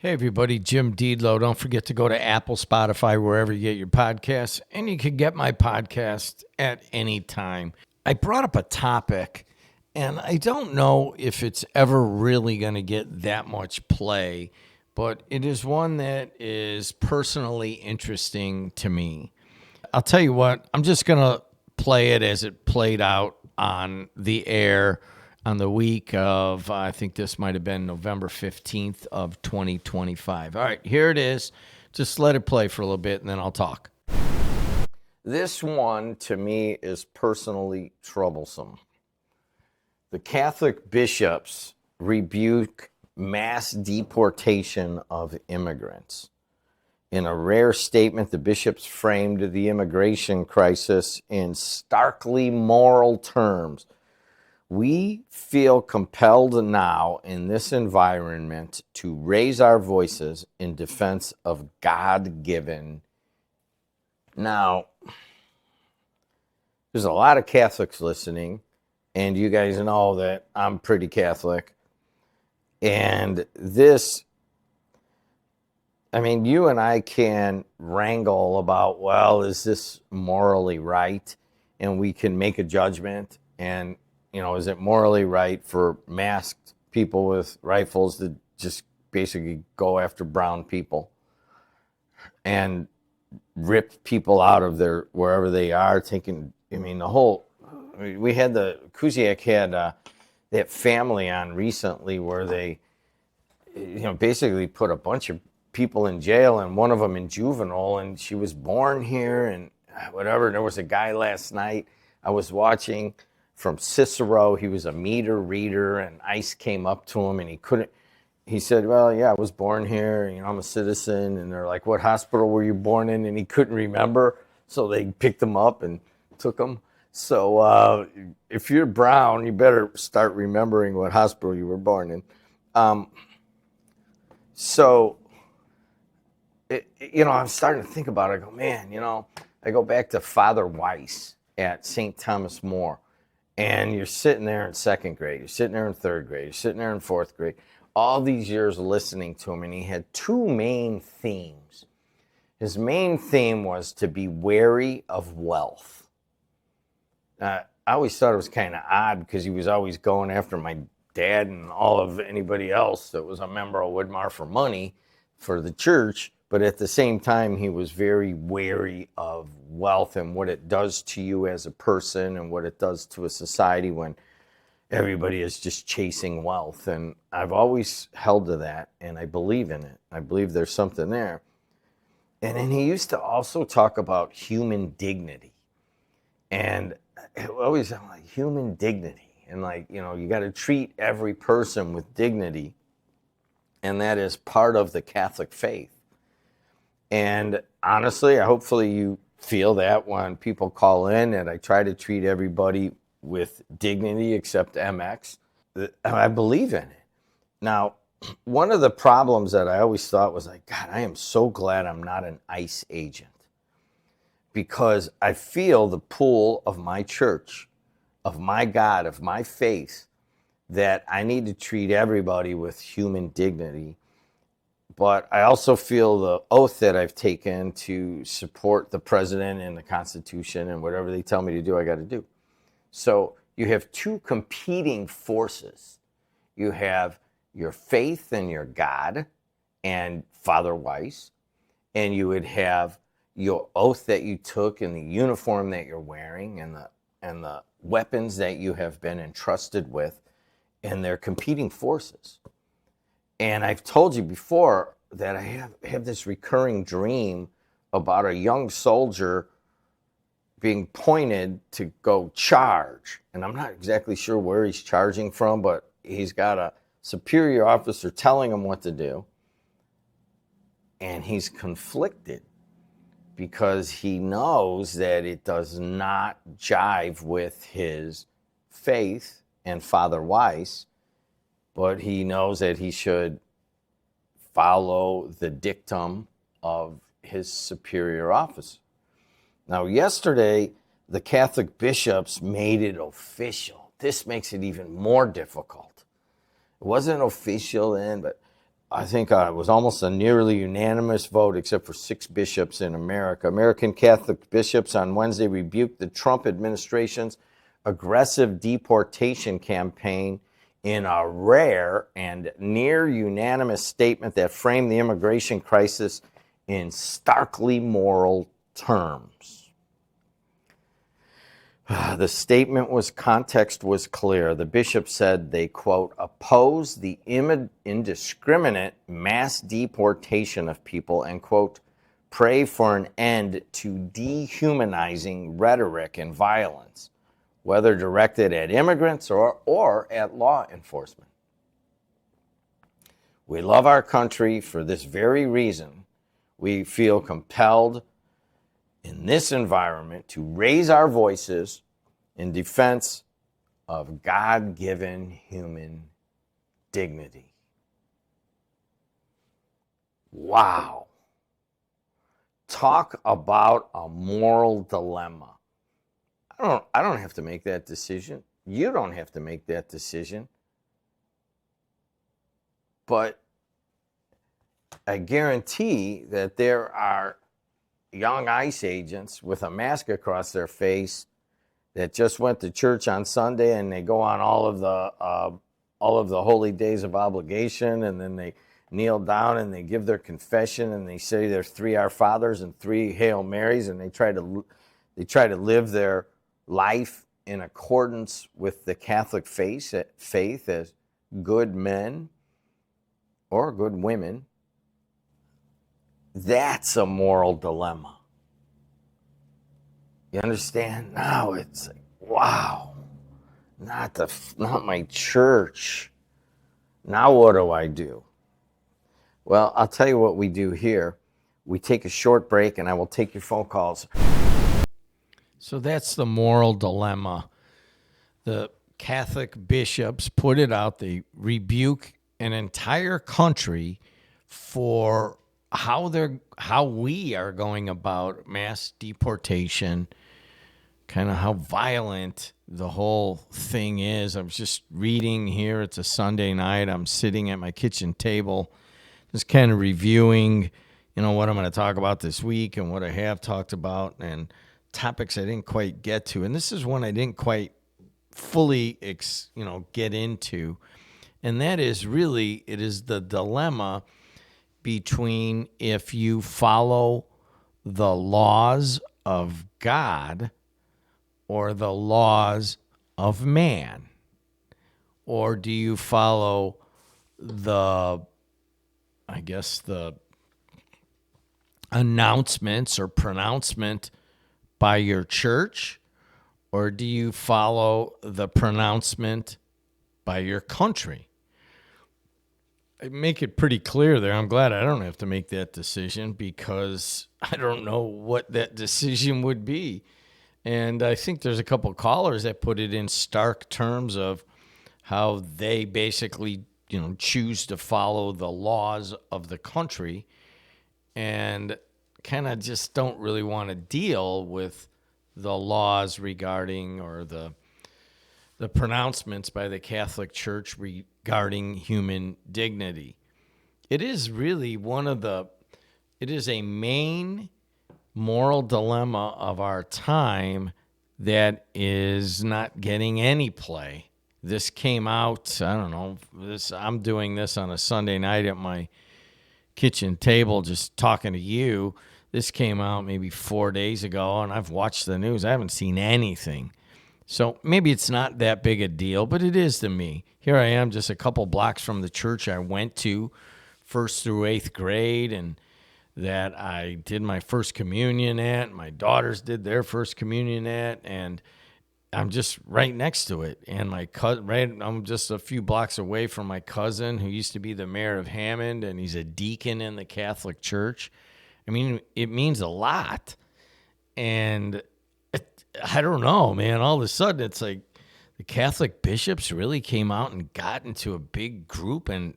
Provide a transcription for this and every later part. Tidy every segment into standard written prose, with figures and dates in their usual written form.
Hey everybody, Jim Deedlow. Don't forget to go to Apple, Spotify, wherever you get your podcasts, and you can get my podcast at any time. I brought up a topic, and I don't know if it's ever really going to get that much play, but it is one that is personally interesting to me. I'll tell you what, I'm just going to play it as it played out on the air on the week of, I think this might have been November 15th of 2025. All right, here it is. Just let it play for a little bit and then I'll talk. This one to me is personally troublesome. The Catholic bishops rebuke mass deportation of immigrants. In a rare statement, the bishops framed the immigration crisis in starkly moral terms. We feel compelled now in this environment to raise our voices in defense of God-given. Now, there's a lot of Catholics listening, and you guys know that I'm pretty Catholic. And this, I mean, you and I can wrangle about, well, is this morally right? And we can make a judgment. And you know, is it morally right for masked people with rifles to just basically go after brown people and rip people out of their wherever they are? Taking, I mean, we had Kuziak had that family on recently where they, basically put a bunch of people in jail and one of them in juvenile, and she was born here and whatever. There was a guy last night I was watching from Cicero. He was a meter reader, and ICE came up to him, and he said, well, yeah, I was born here, I'm a citizen. And they're like, what hospital were you born in? And he couldn't remember, so they picked him up and took him. So if you're brown, you better start remembering what hospital you were born in. I'm starting to think about it. I go, man, I go back to Father Weiss at St. Thomas More. And you're sitting there in second grade, you're sitting there in third grade, you're sitting there in fourth grade, all these years listening to him, and he had two main themes. His main theme was to be wary of wealth. I always thought it was kind of odd because he was always going after my dad and all of anybody else that was a member of Woodmar for money for the church. But at the same time, he was very wary of wealth and what it does to you as a person and what it does to a society when everybody is just chasing wealth. And I've always held to that, and I believe in it. I believe there's something there. And then he used to also talk about human dignity. And always like human dignity. And you got to treat every person with dignity. And that is part of the Catholic faith. And honestly, hopefully you feel that when people call in, and I try to treat everybody with dignity except MX. I believe in it. Now, one of the problems that I always thought was like, God, I am so glad I'm not an ICE agent, because I feel the pull of my church, of my God, of my faith, that I need to treat everybody with human dignity. But I also feel the oath that I've taken to support the president and the Constitution, and whatever they tell me to do, I got to do. So you have two competing forces. You have your faith and your God and Father Weiss, and you would have your oath that you took and the uniform that you're wearing and the weapons that you have been entrusted with, and they're competing forces. And I've told you before that I have this recurring dream about a young soldier being pointed to go charge. And I'm not exactly sure where he's charging from, but he's got a superior officer telling him what to do. And he's conflicted because he knows that it does not jive with his faith and Father Weiss, but he knows that he should follow the dictum of his superior officer. Now, yesterday, the Catholic bishops made it official. This makes it even more difficult. It wasn't official then, but I think it was almost a nearly unanimous vote, except for 6 bishops in America. American Catholic bishops on Wednesday rebuked the Trump administration's aggressive deportation campaign in a rare and near unanimous statement that framed the immigration crisis in starkly moral terms. The statement context was clear. The bishop said they, quote, oppose the indiscriminate mass deportation of people and, quote, pray for an end to dehumanizing rhetoric and violence, whether directed at immigrants or at law enforcement. We love our country for this very reason. We feel compelled in this environment to raise our voices in defense of God-given human dignity. Wow. Talk about a moral dilemma. I don't have to make that decision. You don't have to make that decision. But I guarantee that there are young ICE agents with a mask across their face that just went to church on Sunday, and they go on all of the holy days of obligation, and then they kneel down and they give their confession and they say there's 3 Our Fathers and 3 Hail Marys, and they try to live their life in accordance with the Catholic faith as good men or good women. That's a moral dilemma. You understand? Now it's like, wow, not my church. Now what do I do? Well, I'll tell you what we do here. We take a short break, and I will take your phone calls. So that's the moral dilemma. The Catholic bishops put it out. They rebuke an entire country for how we are going about mass deportation, kind of how violent the whole thing is. I was just reading here. It's a Sunday night. I'm sitting at my kitchen table, just kind of reviewing, what I'm going to talk about this week and what I have talked about and topics I didn't quite get to. And this is one I didn't quite fully, get into. And that is really, it is the dilemma between if you follow the laws of God or the laws of man, or do you follow the announcements or pronouncement by your church, or do you follow the pronouncement by your country? I make it pretty clear there. I'm glad I don't have to make that decision because I don't know what that decision would be. And I think there's a couple of callers that put it in stark terms of how they basically, choose to follow the laws of the country and kind of just don't really want to deal with the laws regarding or the pronouncements by the Catholic Church regarding human dignity. It is really it is a main moral dilemma of our time that is not getting any play. This came out, I don't know, I'm doing this on a Sunday night at my kitchen table just talking to you. This came out maybe 4 days ago, and I've watched the news. I haven't seen anything. So maybe it's not that big a deal, but it is to me. Here I am just a couple blocks from the church I went to 1st through 8th grade and that I did my first communion at. My daughters did their first communion at, and I'm just right next to it. And I'm just a few blocks away from my cousin who used to be the mayor of Hammond, and he's a deacon in the Catholic Church. I mean, it means a lot. And I don't know, man. All of a sudden, it's like the Catholic bishops really came out and got into a big group and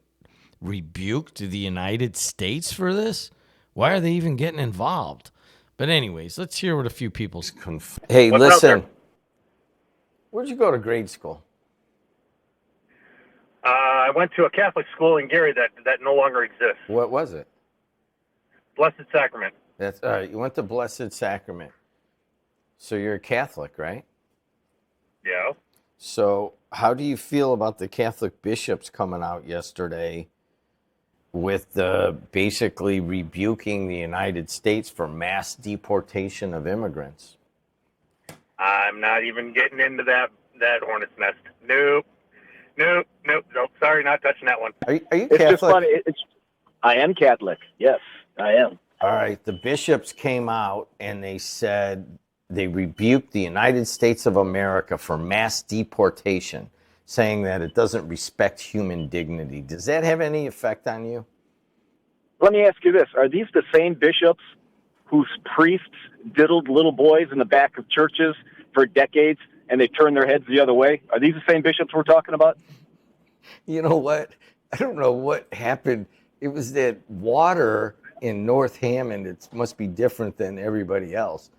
rebuked the United States for this. Why are they even getting involved? But anyways, let's hear what a few people's Hey, listen. Where'd you go to grade school? I went to a Catholic school in Gary that no longer exists. What was it? Blessed Sacrament. That's all right. You went to Blessed Sacrament. So you're a Catholic, right? Yeah. So how do you feel about the Catholic bishops coming out yesterday with basically rebuking the United States for mass deportation of immigrants? I'm not even getting into that hornet's nest. Nope. Sorry, not touching that one. Are you Catholic? It's just funny. I am Catholic. Yes, I am. All right. The bishops came out and they said they rebuked the United States of America for mass deportation, saying that it doesn't respect human dignity. Does that have any effect on you? Let me ask you this. Are these the same bishops whose priests diddled little boys in the back of churches for decades and they turned their heads the other way? Are these the same bishops we're talking about? You know what? I don't know what happened. It was that water in North Hammond. It must be different than everybody else.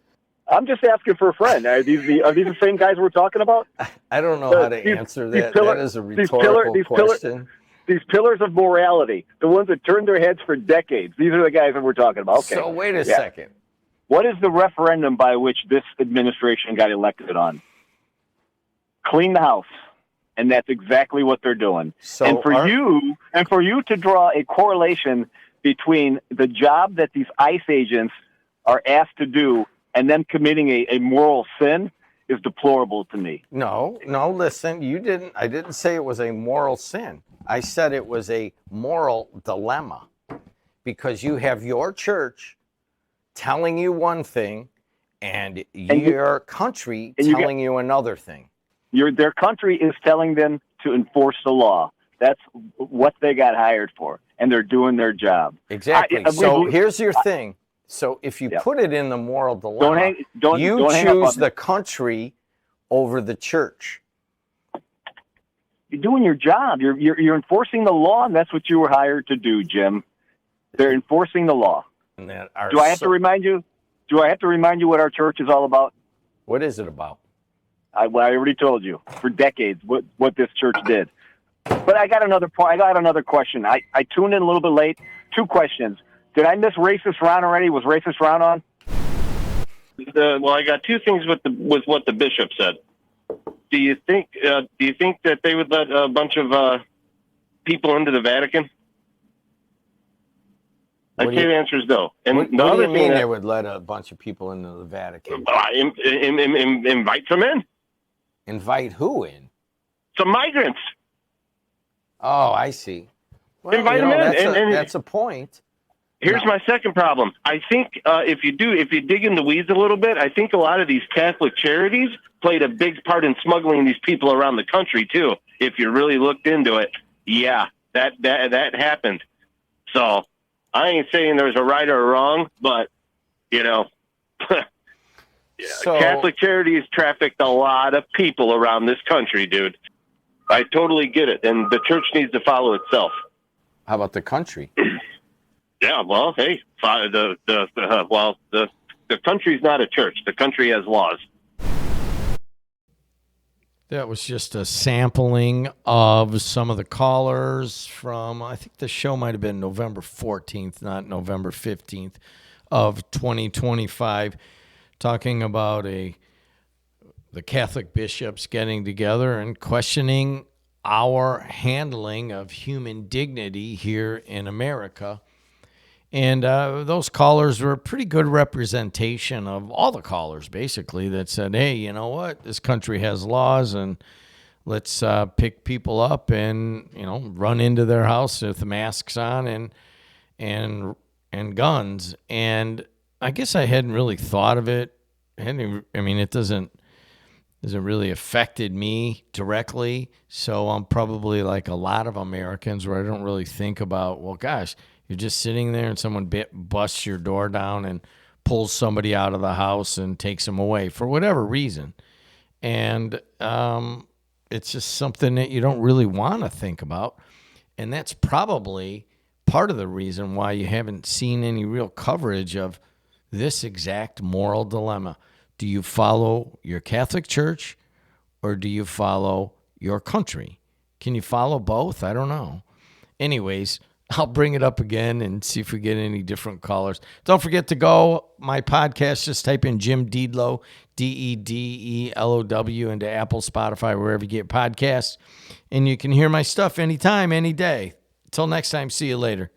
I'm just asking for a friend. Are these the same guys we're talking about? I don't know how to answer that. That is a rhetorical question. These pillars of morality, the ones that turned their heads for decades, these are the guys that we're talking about. Okay. So wait a second. What is the referendum by which this administration got elected on? Clean the house. And that's exactly what they're doing. So and for you to draw a correlation between the job that these ICE agents are asked to do and them committing a moral sin is deplorable to me. No, listen, I didn't say it was a moral sin. I said it was a moral dilemma because you have your church telling you one thing and your country telling you another thing. Their country is telling them to enforce the law. That's what they got hired for, and they're doing their job. Exactly. So here's your thing. So if you put it in the moral dilemma, you choose the country over the church. You're doing your job. You're enforcing the law, and that's what you were hired to do, Jim. They're enforcing the law. And do I have to remind you? Do I have to remind you what our church is all about? What is it about? I already told you for decades what this church did. But I got another point. I got another question. I tuned in a little bit late. 2 questions. Did I miss Racist Ron already? Was Racist Ron on? Well, I got 2 things with what the bishop said. Do you think that they would let a bunch of people into the Vatican? I'd say the answer is no. And what do you mean they would let a bunch of people into the Vatican? Invite some in. Invite who in? Some migrants. Oh, I see. Well, invite them in. That's a point. Here's my second problem. I think if you dig in the weeds a little bit, I think a lot of these Catholic charities played a big part in smuggling these people around the country too. If you really looked into it, yeah, that happened. So I ain't saying there's a right or a wrong, but Catholic charities trafficked a lot of people around this country, dude. I totally get it, and the church needs to follow itself. How about the country? Yeah, well, hey, the country's not a church. The country has laws. That was just a sampling of some of the callers from, I think the show might have been November 14th, not November 15th of 2025, talking about the Catholic bishops getting together and questioning our handling of human dignity here in America. And those callers were a pretty good representation of all the callers, basically, that said, hey, you know what? This country has laws, and let's pick people up and, run into their house with masks on and guns. And I guess I hadn't really thought of it. It doesn't really affected me directly. So I'm probably like a lot of Americans where I don't really think about, well, gosh, you're just sitting there and someone busts your door down and pulls somebody out of the house and takes them away for whatever reason. And it's just something that you don't really want to think about. And that's probably part of the reason why you haven't seen any real coverage of this exact moral dilemma. Do you follow your Catholic Church or do you follow your country? Can you follow both? I don't know. Anyways, I'll bring it up again and see if we get any different callers. Don't forget to go. My podcast, just type in Jim Deedlow, Dedelow, into Apple, Spotify, wherever you get podcasts. And you can hear my stuff anytime, any day. Until next time, see you later.